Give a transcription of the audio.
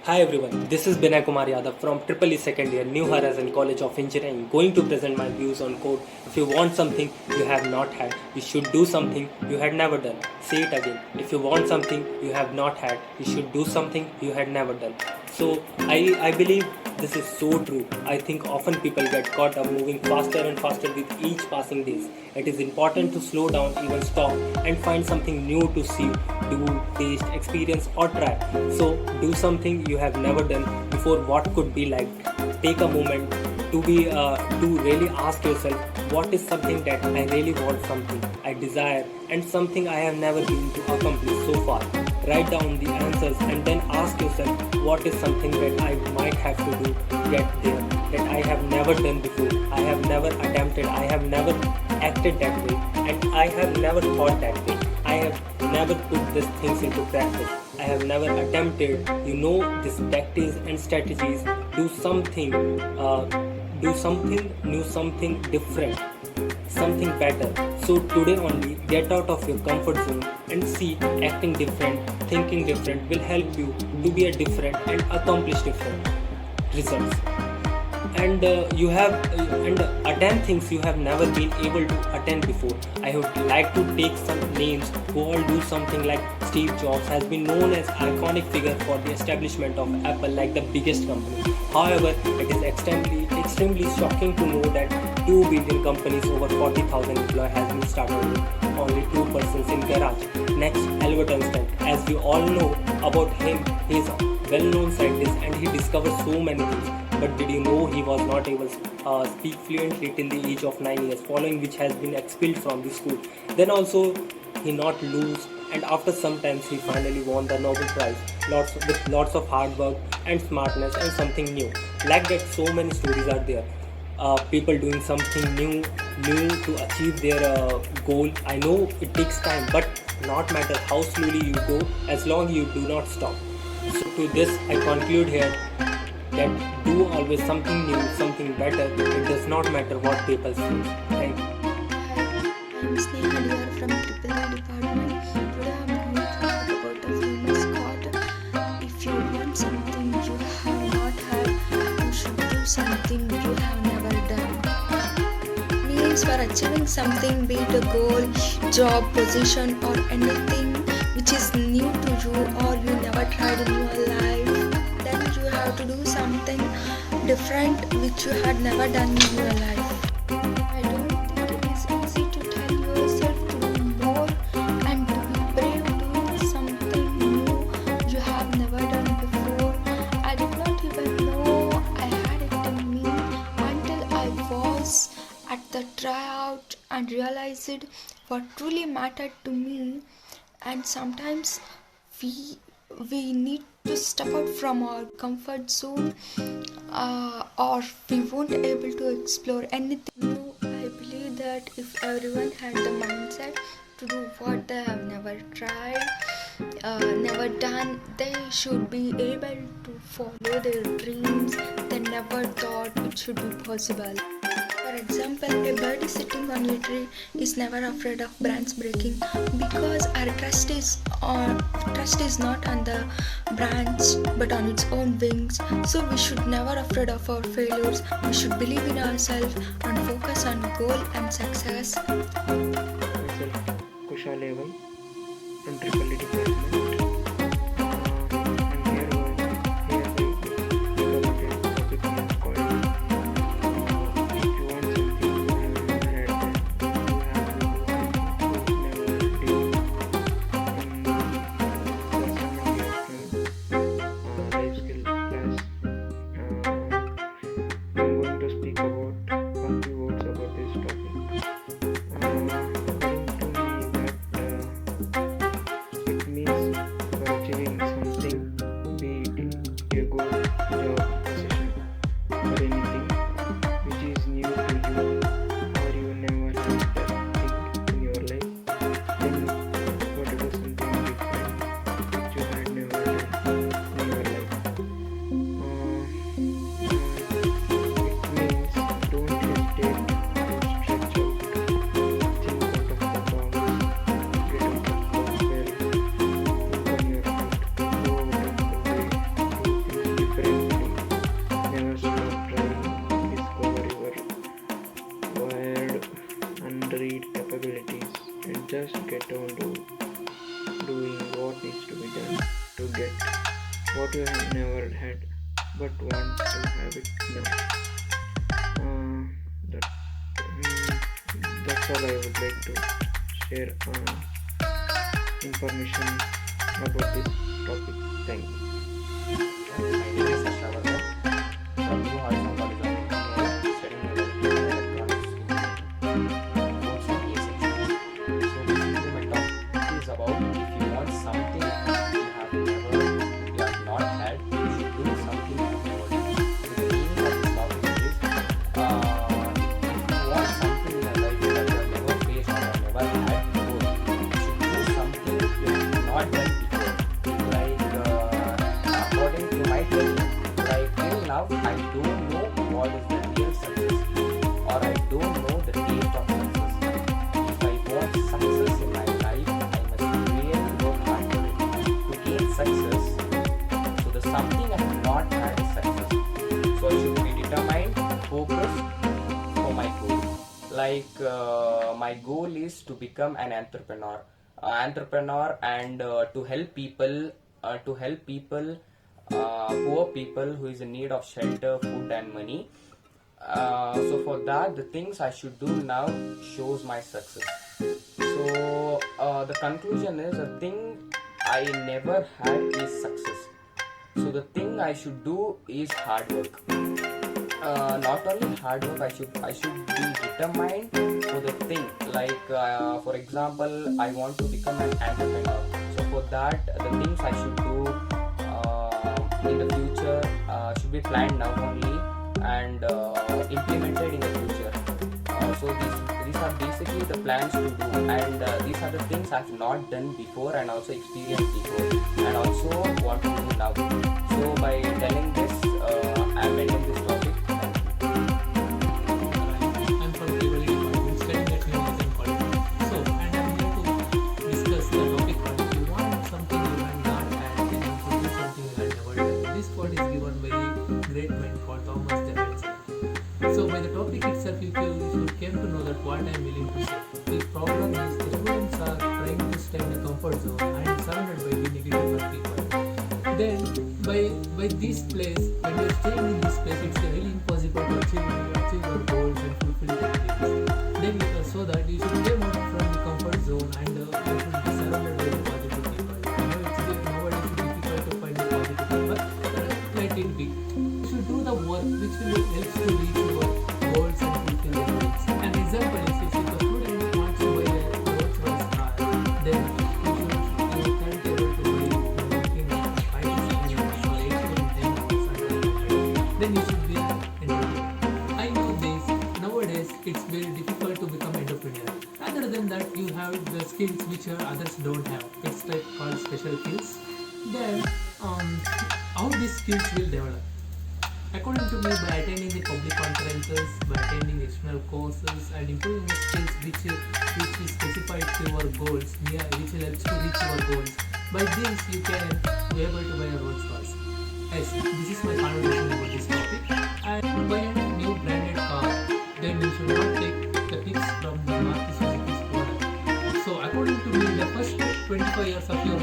Hi everyone, this is Binay Kumar Yadav from Triple E Second Year, New Horizon College of Engineering, going to present my views on code. If you want something you have not had, you should do something you had never done. Say it again. If you want something you have not had, you should do something you had never done. So I believe this is so true. I think often people get caught up moving faster and faster with each passing days. It is important to slow down, even stop, and find something new to see, do, taste, experience, or try. So do something you have never done before. What could be like? Take a moment to really ask yourself, what is something that I really want, something I desire, and something I have never been to accomplish so far. Write down the answers and then ask yourself, what is something that I might have to do to get there, that I have never done before, I have never attempted, I have never acted that way, and I have never thought that way. I have never put these things into practice. I have never attempted, these tactics and strategies. Uh, do something new, something different, something better. So today only, get out of your comfort zone and see acting different, thinking different will help you to be a different and accomplish different results. And you have and attend things you have never been able to attend before. I would like to take some names who all do something. Like Steve Jobs has been known as iconic figure for the establishment of Apple, like the biggest company. However, it is extremely shocking to know that 2 billion companies, over 40,000 employees, has been started with only 2 persons in garage. Next, Albert Einstein. As we all know about him, he is a well-known scientist and he discovered so many things. But did you know he was not able to speak fluently till the age of 9 years, following which has been expelled from the school. Then also he not lose, and after some times he finally won the Nobel Prize, with lots of hard work and smartness and something new. Like that, so many stories are there. People doing something new to achieve their goal. I know it takes time, but not matter how slowly you go, as long you do not stop. So to this I conclude here that do always something new, something better. It does not matter what people say. Thank you. I'm Sneha Dear from Triple E department. Today I'm going to talk about the famous quote. If you want something you have not had, you should do something you have never done. Means for achieving something, be it a goal, job, position, or anything which is new to you or you never tried in your life, then you have to do something different which you had never done in your life. I don't think it is easy to tell yourself to do more and to be brave doing something new you have never done before. I did not even know I had it in me until I was at the tryout and realized what truly mattered to me. And sometimes we need to step out from our comfort zone, or we won't able to explore anything new. I believe that if everyone had the mindset to do what they have never tried, never done, they should be able to follow their dreams they never thought it should be possible. For example, a bird sitting on a tree is never afraid of branch breaking because our trust is not on the branch but on its own wings. So we should never afraid of our failures. We should believe in ourselves and focus on goal and success. Myself, Kushal Eval from Triple E department. And here we implemented a topic name called if you want something you have never had, then you have to do something you never did. In life skill class, I'm going to speak about a few words about this topic. According to me, that it means get on to doing what needs to be done to get what you have never had but want to have it now. That, that's all I would like to share information about this topic. Thank you. My name is Ashraf from New Horizon College of Engineering, studying electronics engineering, course in A section. So basically my topic is about if you want something you have not had, you should do something you have never done. So the meaning of this topic is, if you want something in your life that you have never faced or never had before, you should do something you have not done before. Like according to my theory, like till now I don't know what is the real success, or I don't know the taste of success. If I want success in my life, I must really work hard for it to gain success. So the something I have not had is success. So I should be determined, focused for my goal. Like my goal is to become an entrepreneur, and to help people, poor people who is in need of shelter, food, and money. So for that, the things I should do now shows my success. So the conclusion is, the thing I never had is success. So the thing I should do is hard work. Not only hard work, I should be determined for the thing. Like for example, I want to become an entrepreneur. So for that, the things I should do in the future should be planned now only and implemented in the future. So these are basically the plans to do, and these are the things I've not done before and also experienced before and also want to do now. So by telling this, I'm ending this topic. I'm from Tripoli Department, studying at New Horizon College. So, and I'm here to discuss the topic called if you want something you have not had, then you should do something you have never done. This quote is given by a great man called Thomas Jefferson. So, by the topic itself, you should came to know that what I am willing to say. The problem is the students are trying to stay in the comfort zone and surrounded by the negative people. Then, by this place, when you are staying in this place, it's really impossible to achieve your goals and fulfill your dreams. Then so that you should come out from the comfort zone and you should be surrounded by the positive people. I know nowadays it's difficult to find the positive people, but let it be. You should do the work which will help to reach your goals and fulfill your dreams. An example is if the student wants to buy a Rolls Royce car, then you can't able to buy in 5 years or 8 then you should be an entrepreneur. I know this. Nowadays, it's very difficult to become entrepreneur. Other than that, you have the skills which others don't have. It's like called special skills. Then, how these skills will develop? According to me, by attending the public conferences, by attending external courses, and improving the skills which is specified to your goals, which will help to reach your goals. By this, you can be able to buy a Rolls Royce. Yes, this is my conversation about this topic. And to buy a new branded car, then you should not take the tips from the Maruti Suzuki's product. So according to me, the first 25 years of your